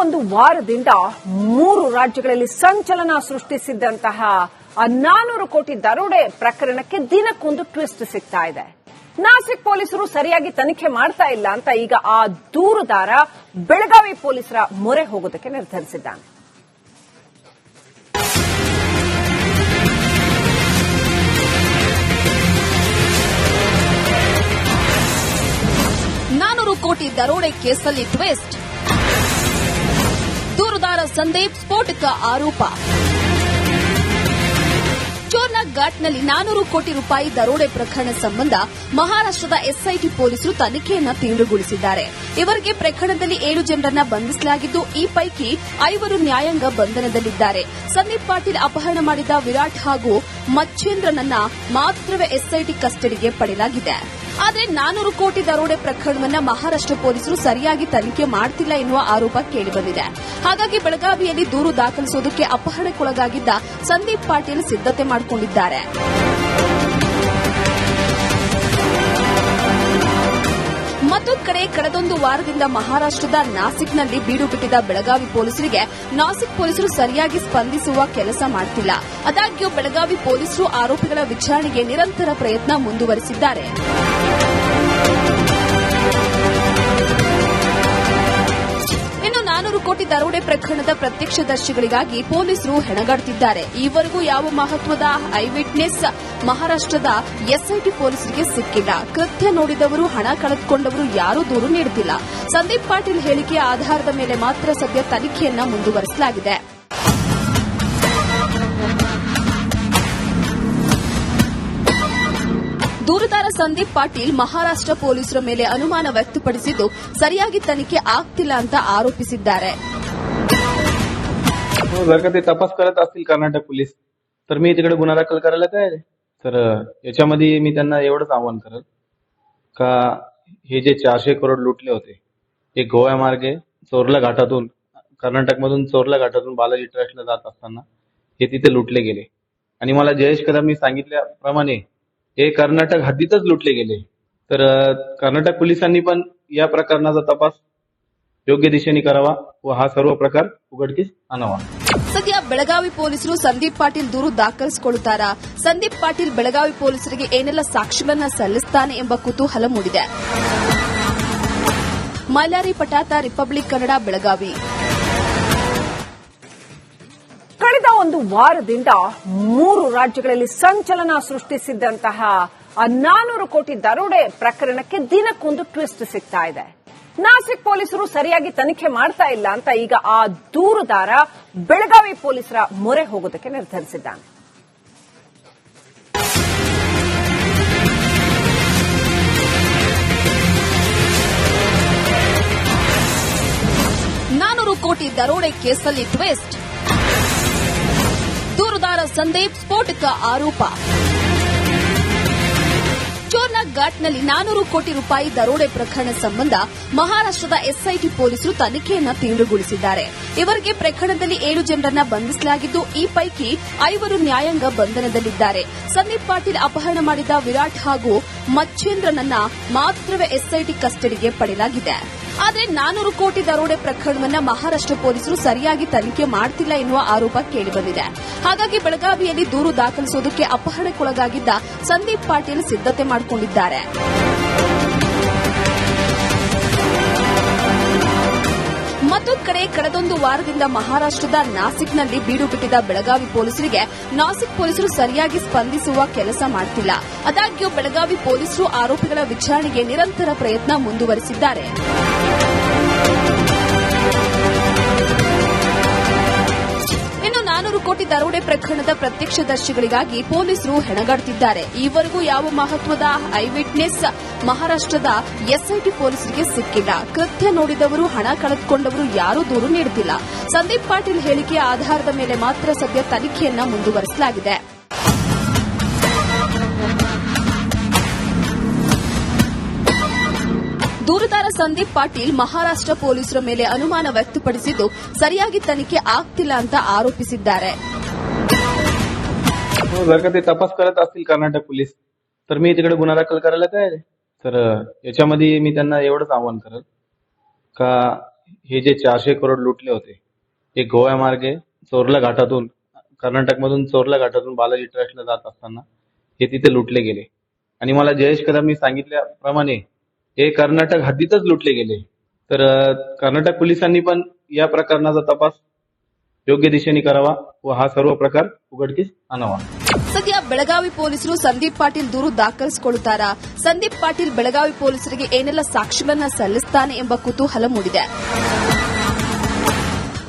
ಒಂದು ವಾರದಿಂದ 3 ರಾಜ್ಯಗಳಲ್ಲಿ ಸಂಚಲನ ಸೃಷ್ಟಿಸಿದ್ದಂತಹ 400 ಕೋಟಿ ದರೋಡೆ ಪ್ರಕರಣಕ್ಕೆ ದಿನಕ್ಕೊಂದು ಟ್ವಿಸ್ಟ್ ಸಿಗ್ತಾ ಇದೆ. ನಾಸಿಕ್ ಪೊಲೀಸರು ಸರಿಯಾಗಿ ತನಿಖೆ ಮಾಡ್ತಾ ಇಲ್ಲ ಅಂತ ಈಗ ಆ ದೂರುದಾರ ಬೆಳಗಾವಿ ಪೊಲೀಸರ ಮೊರೆ ಹೋಗೋದಕ್ಕೆ ನಿರ್ಧರಿಸಿದ್ದಾನೆ. ಕೋಟಿ ದರೋಡೆ ಕೇಸಲ್ಲಿ ಟ್ವಿಸ್ಟ್. ದೂರುದಾರ ಸಂದೀಪ್ ಸ್ಫೋಟಕ ಆರೋಪ. ಚೋರ್ನಾ ಘಾಟ್ನಲ್ಲಿ 400 ಕೋಟಿ ರೂಪಾಯಿ ದರೋಡೆ ಪ್ರಕರಣ ಸಂಬಂಧ ಮಹಾರಾಷ್ಟದ ಎಸ್ಐಟಿ ಪೊಲೀಸರು ತನಿಖೆಯನ್ನ ತೀವ್ರಗೊಳಿಸಿದ್ದಾರೆ. ಇವರಿಗೆ ಪ್ರಕರಣದಲ್ಲಿ 7 ಜನರನ್ನ ಬಂಧಿಸಲಾಗಿದ್ದು, ಈ ಪೈಕಿ 5 ನ್ಯಾಯಾಂಗ ಬಂಧನದಲ್ಲಿದ್ದಾರೆ. ಸಂದೀಪ್ ಪಾಟೀಲ್ ಅಪಹರಣ ಮಾಡಿದ ವಿರಾಟ್ ಹಾಗೂ ಮಚ್ಚೇಂದ್ರನನ್ನ ಮಾತ್ರವೇ ಎಸ್ಐಟಿ ಕಸ್ಟಡಿಗೆ ಪಡೆಯಲಾಗಿದೆ. ಆದರೆ 400 ಕೋಟಿ ದರೋಡೆ ಪ್ರಕರಣವನ್ನ ಮಹಾರಾಷ್ಟ್ರ ಪೊಲೀಸರು ಸರಿಯಾಗಿ ತನಿಖೆ ಮಾಡ್ತಿಲ್ಲ ಎನ್ನುವ ಆರೋಪ ಕೇಳಿಬಂದಿದೆ. ಹಾಗಾಗಿ ಬೆಳಗಾವಿಯಲ್ಲಿ ದೂರು ದಾಖಲಿಸುವುದಕ್ಕೆ ಅಪಹರಣಕ್ಕೊಳಗಾಗಿದ್ದ ಸಂದೀಪ್ ಪಾಟೀಲ್ ಸಿದ್ದತೆ ಮಾಡಿಕೊಂಡಿದ್ದಾರೆ. ಮತ್ತೊಂದು ಕಡೆ ಕಳೆದೊಂದು ವಾರದಿಂದ ಮಹಾರಾಷ್ಟದ ನಾಸಿಕ್ನಲ್ಲಿ ಬೀಡು ಬಿಟ್ಟಿದ್ದ ಬೆಳಗಾವಿ ಪೊಲೀಸರಿಗೆ ನಾಸಿಕ್ ಪೊಲೀಸರು ಸರಿಯಾಗಿ ಸ್ಪಂದಿಸುವ ಕೆಲಸ ಮಾಡುತ್ತಿಲ್ಲ. ಆದಾಗ್ಯೂ ಬೆಳಗಾವಿ ಪೊಲೀಸರು ಆರೋಪಿಗಳ ವಿಚಾರಣೆಗೆ ನಿರಂತರ ಪ್ರಯತ್ನ ಮುಂದುವರೆಸಿದ್ದಾರೆ. ಇನ್ನು 400 ಕೋಟಿ ದರೋಡೆ ಪ್ರಕರಣದ ಪ್ರತ್ಯಕ್ಷದರ್ಶಿಗಳಿಗಾಗಿ ಪೊಲೀಸರು ಹೆಣಗಾಡುತ್ತಿದ್ದಾರೆ. ಈವರೆಗೂ ಯಾವ ಮಹತ್ವದ ಐ ವಿಟ್ನೆಸ್ ಮಹಾರಾಷ್ಟದ ಎಸ್ಐಟಿ ಪೊಲೀಸರಿಗೆ ಸಿಕ್ಕಿಲ್ಲ. ಕೃತ್ಯ ನೋಡಿದವರು, ಹಣ ಕಳೆದುಕೊಂಡವರು ಯಾರೂ ದೂರು ನೀಡುತ್ತಿಲ್ಲ. ಸಂದೀಪ್ ಪಾಟೀಲ್ ಹೇಳಿಕೆಯ ಆಧಾರದ ಮೇಲೆ ಮಾತ್ರ ಸದ್ಯ ತನಿಖೆಯನ್ನ ಮುಂದುವರೆಸಲಾಗಿದೆ. ದೂರುದಾರ ಸಂದೀಪ್ ಪಾಟೀಲ್ ಮಹಾರಾಷ್ಟ್ರ ಪೊಲೀಸರ ಮೇಲೆ ಅನುಮಾನ ವ್ಯಕ್ತಪಡಿಸಿದ್ದು, ಸರಿಯಾಗಿ तनिखे ಆಗ್ತಿಲ್ಲ ಅಂತ आरोपिसिದ್ದಾರೆ. जर का ते तपास करत असतील कर्नाटक पोलीस तर मी तिकडे गुन्हा दाखल करायला तयार आहे. तर याच्यामध्ये मी त्यांना एवढंच आवाहन करेल का हे जे 400 करोड लुटले होते हे गोव्यामार्गे चोरला घाटातून कर्नाटकमधून चोरला घाटातून बालाजी ट्रस्टला जात असताना हे तिथे लुटले गेले आणि मला जयेश कदम सांगितल्याप्रमाणे हे कर्नाटक हद्दीतच लुटले गेले. तर कर्नाटक पोलिसांनी पण या प्रकरणाचा तपास योग्य दिशेने करावा व हा सर्व प्रकार उघडकीस आणावा. ಸದ್ಯ ಬೆಳಗಾವಿ ಪೊಲೀಸರು ಸಂದೀಪ್ ಪಾಟೀಲ್ ದೂರು ದಾಖಲಿಸಿಕೊಳ್ಳುತ್ತಾರಾ? ಸಂದೀಪ್ ಪಾಟೀಲ್ ಬೆಳಗಾವಿ ಪೊಲೀಸರಿಗೆ ಏನೆಲ್ಲ ಸಾಕ್ಷ್ಯಗಳನ್ನ ಸಲ್ಲಿಸುತ್ತಾನೆ ಎಂಬ ಕುತೂಹಲ ಮೂಡಿದೆ. ಮೈಲಾರಿ ಪಟಾತ, ರಿಪಬ್ಲಿಕ್ ಕನ್ನಡ, ಬೆಳಗಾವಿ. ಕಳೆದ ಒಂದು ವಾರದಿಂದ 3 ರಾಜ್ಯಗಳಲ್ಲಿ ಸಂಚಲನ ಸೃಷ್ಟಿಸಿದ್ದಂತಹ 400 ಕೋಟಿ ದರೋಡೆ ಪ್ರಕರಣಕ್ಕೆ ದಿನಕ್ಕೊಂದು ಟ್ವಿಸ್ಟ್ ಸಿಗ್ತಾ ಇದೆ. ನಾಸಿಕ್ ಪೊಲೀಸರು ಸರಿಯಾಗಿ ತನಿಖೆ ಮಾಡ್ತಾ ಇಲ್ಲ ಅಂತ ಈಗ ಆ ದೂರುದಾರ ಬೆಳಗಾವಿ ಪೊಲೀಸರ ಮೊರೆ ಹೋಗೋದಕ್ಕೆ ನಿರ್ಧರಿಸಿದ್ದಾನೆ. ಕೋಟಿ ದರೋಡೆ ಕೇಸಲ್ಲಿ ಟ್ವಿಸ್ಟ್. ದೂರುದಾರ ಸಂದೀಪ್ ಸ್ಫೋಟಕ ಆರೋಪ. ಚೋರ್ನಾ ಘಾಟ್ನಲ್ಲಿ 400 ಕೋಟಿ ರೂಪಾಯಿ ದರೋಡೆ ಪ್ರಕರಣ ಸಂಬಂಧ ಮಹಾರಾಷ್ಟದ ಎಸ್ಐಟಿ ಪೊಲೀಸರು ತನಿಖೆಯನ್ನ ತೀವ್ರಗೊಳಿಸಿದ್ದಾರೆ. ಇವರಿಗೆ ಪ್ರಕರಣದಲ್ಲಿ 7 ಜನರನ್ನ ಬಂಧಿಸಲಾಗಿದ್ದು, ಈ ಪೈಕಿ 5 ನ್ಯಾಯಾಂಗ ಬಂಧನದಲ್ಲಿದ್ದಾರೆ. ಸಂದೀಪ್ ಪಾಟೀಲ್ ಅಪಹರಣ ಮಾಡಿದ ವಿರಾಟ್ ಹಾಗೂ ಮಚ್ಚೇಂದ್ರನನ್ನ ಮಾತ್ರವೇ ಎಸ್ಐಟಿ ಕಸ್ಟಡಿಗೆ ಪಡೆಯಲಾಗಿದೆ. ಆದರೆ 400 ಕೋಟಿ ದರೋಡೆ ಪ್ರಕರಣವನ್ನ ಮಹಾರಾಷ್ಟ್ರ ಪೊಲೀಸರು ಸರಿಯಾಗಿ ತನಿಖೆ ಮಾಡ್ತಿಲ್ಲ ಎನ್ನುವ ಆರೋಪ ಕೇಳಿಬಂದಿದೆ. ಹಾಗಾಗಿ ಬೆಳಗಾವಿಯಲ್ಲಿ ದೂರು ದಾಖಲಿಸುವುದಕ್ಕೆ ಅಪಹರಣಕ್ಕೊಳಗಾಗಿದ್ದ ಸಂದೀಪ್ ಪಾಟೀಲ್ ಸಿದ್ದತೆ ಮಾಡಿಕೊಂಡಿದ್ದಾರೆ. ಮತ್ತೊಂದು ಕಡೆ ಕಳೆದೊಂದು ವಾರದಿಂದ ಮಹಾರಾಷ್ಟದ ನಾಸಿಕ್ನಲ್ಲಿ ಬೀಡು ಬಿಟ್ಟಿದ್ದ ಬೆಳಗಾವಿ ಪೊಲೀಸರಿಗೆ ನಾಸಿಕ್ ಪೊಲೀಸರು ಸರಿಯಾಗಿ ಸ್ಪಂದಿಸುವ ಕೆಲಸ ಮಾಡುತ್ತಿಲ್ಲ. ಆದಾಗ್ಯೂ ಬೆಳಗಾವಿ ಪೊಲೀಸರು ಆರೋಪಿಗಳ ವಿಚಾರಣೆಗೆ ನಿರಂತರ ಪ್ರಯತ್ನ ಮುಂದುವರೆಸಿದ್ದಾರೆ. ಇನ್ನು 400 ಕೋಟಿ ದರೋಡೆ ಪ್ರಕರಣದ ಪ್ರತ್ಯಕ್ಷದರ್ಶಿಗಳಿಗಾಗಿ ಪೊಲೀಸರು ಹೆಣಗಾಡುತ್ತಿದ್ದಾರೆ. ಈವರೆಗೂ ಯಾವ ಮಹತ್ವದ ಐ ವಿಟ್ನೆಸ್ ಮಹಾರಾಷ್ಟದ ಎಸ್ಐಟಿ ಪೊಲೀಸರಿಗೆ ಸಿಕ್ಕಿಲ್ಲ. ಕೃತ್ಯ ನೋಡಿದವರು, ಹಣ ಕಳೆದುಕೊಂಡವರು ಯಾರೂ ದೂರು ನೀಡುತ್ತಿಲ್ಲ. ಸಂದೀಪ್ ಪಾಟೀಲ್ ಹೇಳಿಕೆಯ ಆಧಾರದ ಮೇಲೆ ಮಾತ್ರ ಸದ್ಯ ತನಿಖೆಯನ್ನ ಮುಂದುವರೆಸಲಾಗಿದೆ. ದೂರುದಾರ ಸಂದೀಪ್ ಪಾಟೀಲ್ ಮಹಾರಾಷ್ಟ್ರ ಪೊಲೀಸರ ಮೇಲೆ ಅನುಮಾನ ವ್ಯಕ್ತಪಡಿಸಿದ್ದು, ಸರಿಯಾಗಿ ತನಿಖೆ ಆಗ್ತಿಲ್ಲ ಅಂತ ಆರೋಪಿಸಿದ್ದಾರೆ. जर का ते तपास करत असतील कर्नाटक पोलीस तर मी तिकडे गुन्हा दाखल करायला तयार आहे. तर याच्यामध्ये मी त्यांना एवढंच आवाहन करेल का हे जे 400 करोड लुटले होते हे गोव्यामार्गे चोरला घाटातून कर्नाटकमधून चोरला घाटातून बालाजी ट्रस्टला जात असताना हे तिथे लुटले गेले आणि मला जयेश कदमनी सांगितल्याप्रमाणे हे कर्नाटक हद्दीतच लुटले गेले. तर कर्नाटक पोलिसांनी पण या प्रकरणाचा तपास योग्य दिशेने करावा व हा सर्व प्रकार उघडकीस आणावा. ಸದ್ಯ ಬೆಳಗಾವಿ ಪೊಲೀಸರು ಸಂದೀಪ್ ಪಾಟೀಲ್ ದೂರು ದಾಖಲಿಸಿಕೊಳ್ಳುತ್ತಾರಾ? ಸಂದೀಪ್ ಪಾಟೀಲ್ ಬೆಳಗಾವಿ ಪೊಲೀಸರಿಗೆ ಏನೆಲ್ಲ ಸಾಕ್ಷ್ಯವನ್ನ ಸಲ್ಲಿಸುತ್ತಾನೆ ಎಂಬ ಕುತೂಹಲ ಮೂಡಿದೆ.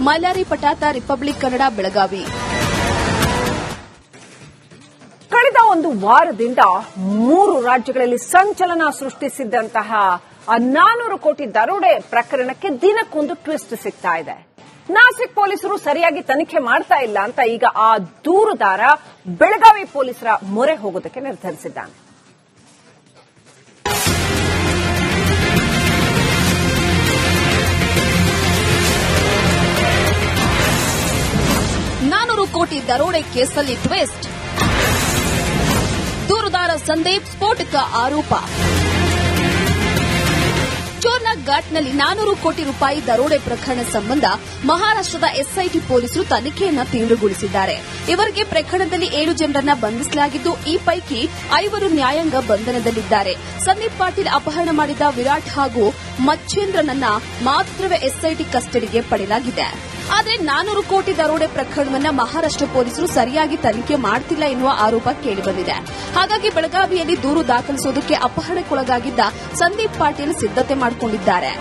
ಮೈಲಾರಿ ಪಟಾತ, ರಿಪಬ್ಲಿಕ್ ಕನ್ನಡ, ಬೆಳಗಾವಿ. ಕಳೆದ ಒಂದು ವಾರದಿಂದ 3 ರಾಜ್ಯಗಳಲ್ಲಿ ಸಂಚಲನ ಸೃಷ್ಟಿಸಿದ್ದಂತಹ 400 ಕೋಟಿ ದರೋಡೆ ಪ್ರಕರಣಕ್ಕೆ ದಿನಕ್ಕೊಂದು ಟ್ವಿಸ್ಟ್ ಸಿಗ್ತಾ ಇದೆ. ನಾಸಿಕ್ ಪೊಲೀಸರು ಸರಿಯಾಗಿ ತನಿಖೆ ಮಾಡ್ತಾ ಇಲ್ಲ ಅಂತ ಈಗ ಆ ದೂರುದಾರ ಬೆಳಗಾವಿ ಪೊಲೀಸರ ಮೊರೆ ಹೋಗೋದಕ್ಕೆ ನಿರ್ಧರಿಸಿದ್ದಾನೆ. ಕೋಟಿ ದರೋಡೆ ಕೇಸಲ್ಲಿ ಟ್ವಿಸ್ಟ್. ದೂರುದಾರ ಸಂದೀಪ್ ಸ್ಫೋಟಕ ಆರೋಪ. ಚೋರ್ನಾ ಘಾಟ್ನಲ್ಲಿ 400 ಕೋಟಿ ರೂಪಾಯಿ ದರೋಡೆ ಪ್ರಕರಣ ಸಂಬಂಧ ಮಹಾರಾಷ್ಟದ ಎಸ್ಐಟಿ ಪೊಲೀಸರು ತನಿಖೆಯನ್ನ ತೀವ್ರಗೊಳಿಸಿದ್ದಾರೆ. ಇವರಿಗೆ ಪ್ರಕರಣದಲ್ಲಿ 7 ಜನರನ್ನ ಬಂಧಿಸಲಾಗಿದ್ದು, ಈ ಪೈಕಿ 5 ನ್ಯಾಯಾಂಗ ಬಂಧನದಲ್ಲಿದ್ದಾರೆ. ಸಂದೀಪ್ ಪಾಟೀಲ್ ಅಪಹರಣ ಮಾಡಿದ ವಿರಾಟ್ ಹಾಗೂ ಮಚ್ಚೇಂದ್ರನನ್ನ ಮಾತ್ರವೇ ಎಸ್ಐಟಿ ಕಸ್ಟಡಿಗೆ ಪಡೆಯಲಾಗಿದೆ. ಆದರೆ 400 ಕೋಟಿ ದರೋಡೆ ಪ್ರಕರಣವನ್ನ ಮಹಾರಾಷ್ಟ್ರ ಪೊಲೀಸರು ಸರಿಯಾಗಿ ತನಿಖೆ ಮಾಡುತ್ತಿಲ್ಲ ಎನ್ನುವ ಆರೋಪ ಕೇಳಿಬಂದಿದೆ. ಹಾಗಾಗಿ ಬೆಳಗಾವಿಯಲ್ಲಿ ದೂರು ದಾಖಲಿಸುವುದಕ್ಕೆ ಅಪಹರಣಕ್ಕೊಳಗಾಗಿದ್ದ ಸಂದೀಪ್ ಪಾಟೀಲ್ ಸಿದ್ದತೆ ಮಾಡಿಕೊಂಡಿದ್ದಾರೆ.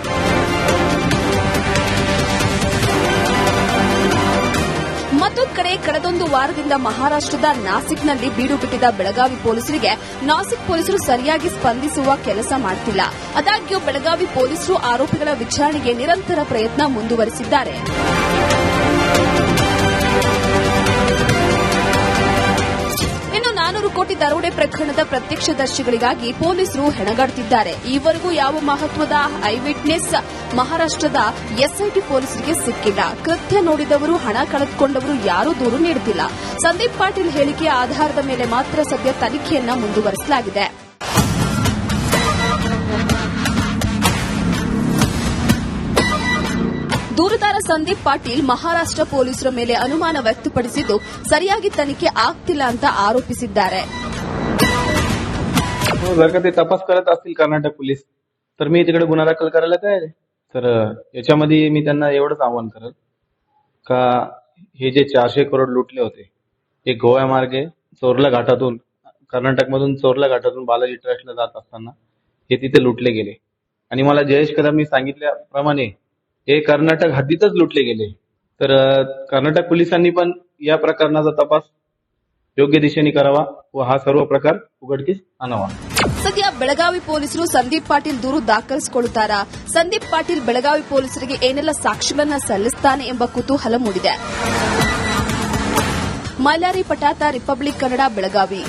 ಮತ್ತೊಂದು ಕಡೆ ಕಳೆದೊಂದು ವಾರದಿಂದ ಮಹಾರಾಷ್ಟದ ನಾಸಿಕ್ನಲ್ಲಿ ಬೀಡು ಬಿಟ್ಟಿದ್ದ ಬೆಳಗಾವಿ ಪೊಲೀಸರಿಗೆ ನಾಸಿಕ್ ಪೊಲೀಸರು ಸರಿಯಾಗಿ ಸ್ಪಂದಿಸುವ ಕೆಲಸ ಮಾಡುತ್ತಿಲ್ಲ. ಆದಾಗ್ಯೂ ಬೆಳಗಾವಿ ಪೊಲೀಸರು ಆರೋಪಿಗಳ ವಿಚಾರಣೆಗೆ ನಿರಂತರ ಪ್ರಯತ್ನ ಮುಂದುವರೆಸಿದ್ದಾರೆ. ಇನ್ನು 400 ಕೋಟಿ ದರೋಡೆ ಪ್ರಕರಣದ ಪ್ರತ್ಯಕ್ಷದರ್ಶಿಗಳಿಗಾಗಿ ಪೊಲೀಸರು ಹೆಣಗಾಡುತ್ತಿದ್ದಾರೆ. ಈವರೆಗೂ ಯಾವ ಮಹತ್ವದ ಐ ವಿಟ್ನೆಸ್ ಮಹಾರಾಷ್ಟದ ಎಸ್ಐಟಿ ಪೊಲೀಸರಿಗೆ ಸಿಕ್ಕಿಲ್ಲ. ಕೃತ್ಯ ನೋಡಿದವರು, ಹಣ ಕಳೆದುಕೊಂಡವರು ಯಾರೂ ದೂರು ನೀಡುತ್ತಿಲ್ಲ. ಸಂದೀಪ್ ಪಾಟೀಲ್ ಹೇಳಿಕೆಯ ಆಧಾರದ ಮೇಲೆ ಮಾತ್ರ ಸದ್ಯ ತನಿಖೆಯನ್ನ ಮುಂದುವರೆಸಲಾಗಿದೆ. ದೂರುದಾರ ಸಂದೀಪ್ ಪಾಟೀಲ್ ಮಹಾರಾಷ್ಟ್ರ ಪೊಲೀಸರ ಮೇಲೆ ಅನುಮಾನ ವ್ಯಕ್ತಪಡಿಸಿದ್ದು, ಸರಿಯಾಗಿ ತನಿಖೆ ಆಗ್ತಿಲ್ಲ ಅಂತ ಆರೋಪಿಸಿದ್ದಾರೆ. जर का ते तपास करत असतील कर्नाटक पोलीस तर मी तिकडे गुन्हा दाखल करायला तयार आहे. तर याच्यामध्ये मी त्यांना एवढंच आवाहन करेल का हे जे 400 करोड लुटले होते हे गोव्यामार्गे चोरला घाटातून कर्नाटकमधून चोरला घाटातून बालाजी ट्रस्टला जात असताना हे तिथे लुटले गेले आणि मला जयेश कदमनी सांगितल्याप्रमाणे हे कर्नाटक हद्दीतच लुटले गेले. तर कर्नाटक पोलिसांनी पण या प्रकरणाचा तपास योग्य दिशेने करावा व हा सर्व प्रकार उघडकीस आणावा. ಸದ್ಯ ಬೆಳಗಾವಿ ಪೊಲೀಸರು ಸಂದೀಪ್ ಪಾಟೀಲ್ ದೂರು ದಾಖಲಿಸಿಕೊಳ್ಳುತ್ತಾರಾ? ಸಂದೀಪ್ ಪಾಟೀಲ್ ಬೆಳಗಾವಿ ಪೊಲೀಸರಿಗೆ ಏನೆಲ್ಲ ಸಾಕ್ಷ್ಯವನ್ನ ಸಲ್ಲಿಸುತ್ತಾನೆ ಎಂಬ ಕುತೂಹಲ ಮೂಡಿದೆ. ಮೈಲಾರಿ ಪಟಾತ, ರಿಪಬ್ಲಿಕ್ ಕನ್ನಡ, ಬೆಳಗಾವಿ.